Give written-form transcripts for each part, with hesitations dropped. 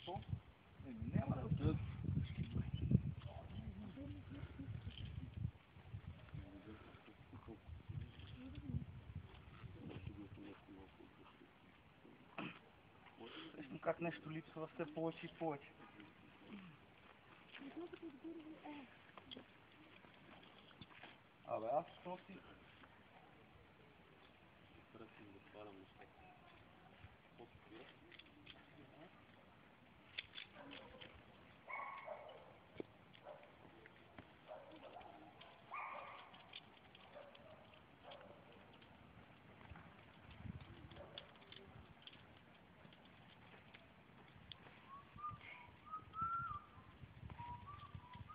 Какво? Няма да отидат. Срещам как нещо липсва все повече и повече. Абе, аз що си... Тръсим да свалям нещата. Какво спира?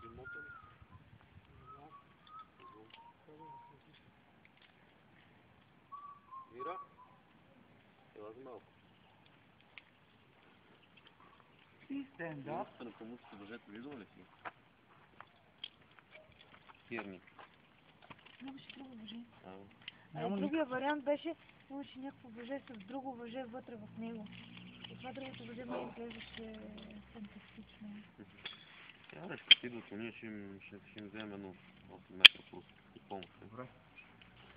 Имота ли? Мира? Ела за малко. И стендап. Минутата на памуците въжето видела ли си? Хирни. Имаше друго въже. Няма Другия вариант беше, имаше някакво въже с друго въже вътре в него. И това другото въже ми изглеждаше фантастично. Тя ще идват, ние ще им вземем едно 8 метра просто като помощ. Добре.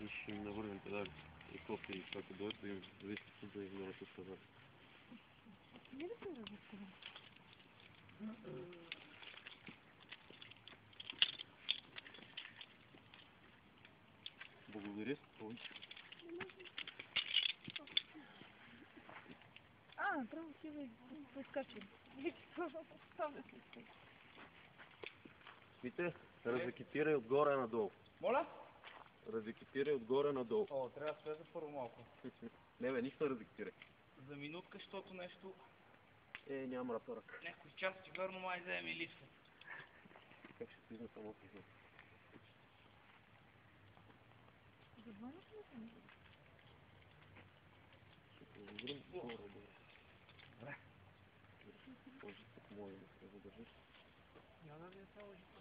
И ще им навърнем педалите. И кофе и всяко дойде да им зависи да им донесат педали. Не да се разисквам. Благодаря, повече. Право си да поискачим. Там да се изкачи. Вите, разекипирай отгоре надолу. Моля? Разекипирай отгоре надолу. О, трябва да слеза първо малко. Не бе, нищо разекипирай. За минутка, защото нещо... Няма рапърък. Някой час ще верно май вземе и липса. Как ще стигна само с него? Забавно ли съм? Ще позволим горе, бе. Добре. Може тук може да се задържиш. Няма да е цяло жито.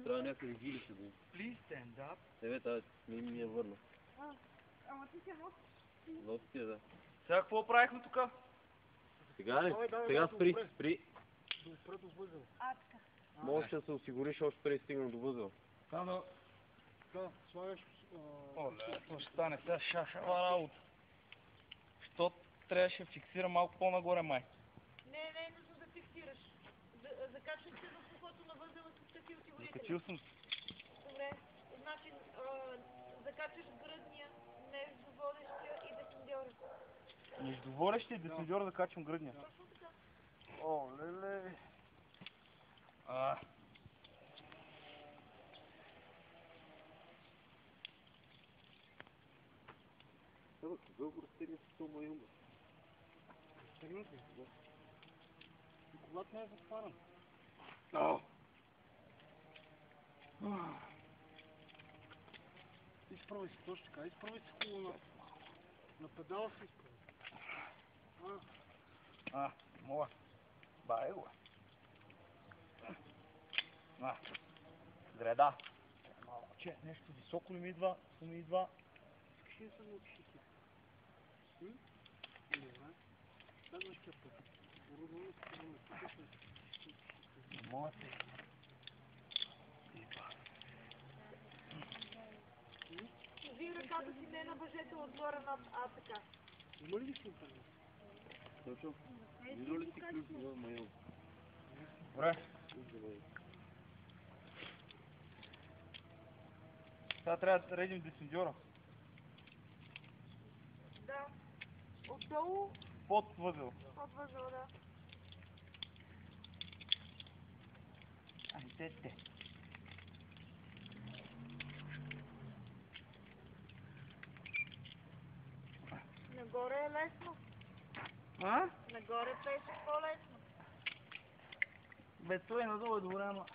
Трябва някъде гили се го. Please stand up. Не бе, тази ми я върна. Ама ти се носи. Носи ти, да. Сега какво правихме тук? Сега ли? Сега спри. Допре до възел. Така. Можеш да се осигуриш още преди стигна до възела. Само да слагаш... Оле, какво ще стане сега шашава работа. Що трябваше да фиксира малко по-нагоре май? Не е нужно да фиксираш. Закачваш се в ухото на възела с такива осигурители. Закачил съм. Добре. Значи, закачаш гръдния между водещия и десендьора. Между водещия и десендьора да качвам гръдния. Точно така. О, леле. Ева, кога го разтегнеш с това юма? Стегнат ли? Да. И когато не е захванан. Изправи се, точно така. Изправи се хубаво на педала се изправи. Мога. Бай го. Греда. Малче, нещо високо ли ми идва? Искаш ли да се научиш и ти? Добре. Следващия път. Уродваме се, че не мога се. Вие ръката си не на въжето отгоре над така. Има ли си интернет? Точно. Видно ли си ключ за маил? Добре. Сега трябва да редим десендьора. Да. Отдолу? Под възел. Под възел, да. Айдете. Нагоре е лесно. Нагоре беше по-лесно. Бе, той надолу е добре, ама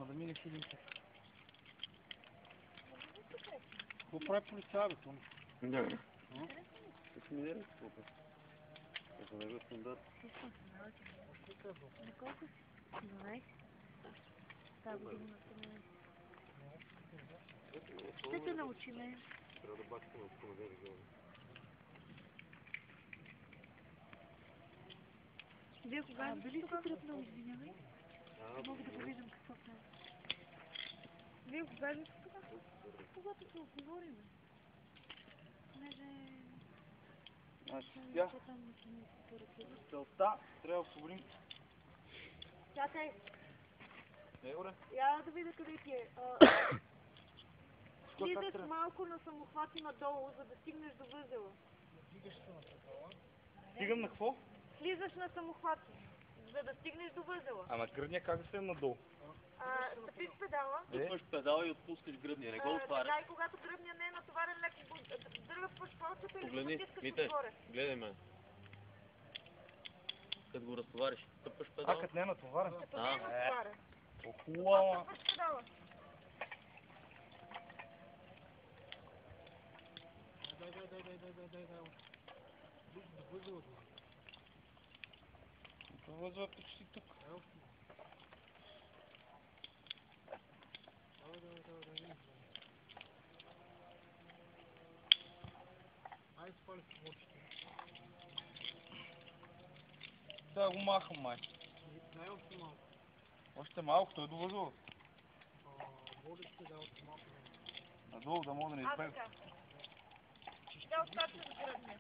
да минеш един час. Какво прави полицая, бе, Тони? Да. Ще ми дадеш колко? Ако не го стандарт. На колко си? 12? Тази година на 13. Ще те научиме. Трябва да бачкаме от понеделник. Вие кога дали сте тръпнал, извинявай? Мога да го видим какво прави. Вие кога ли сте така? Когато се отговорим. Понеже... Значи, тя, целта, трябва да освободим. Чакай, Добре. я да видя къде ти е. Слизаш малко на самохвати надолу, за да стигнеш до възела. Стигам на какво? Слизаш на самохвати, за да стигнеш до възела. А на гръдния как да слезем надолу? Стъпиш педала. Дупваш педала и отпускаш гръбния, не го отваряш. Дай, когато гръбния не е натоварен, леко дърпаш колчето или го Погледни, потискаш Мите, отгоре. гледай ме. Като го разтовариш, стъпваш А, педала. като не е натоварен? Като не е натоварен. Охуала. Стъпваш педала. Възва почти тук. Сега го махам, май. Още малко, той е до възела. Надолу да мога да не избегам. Така. Да откачаш гръбния.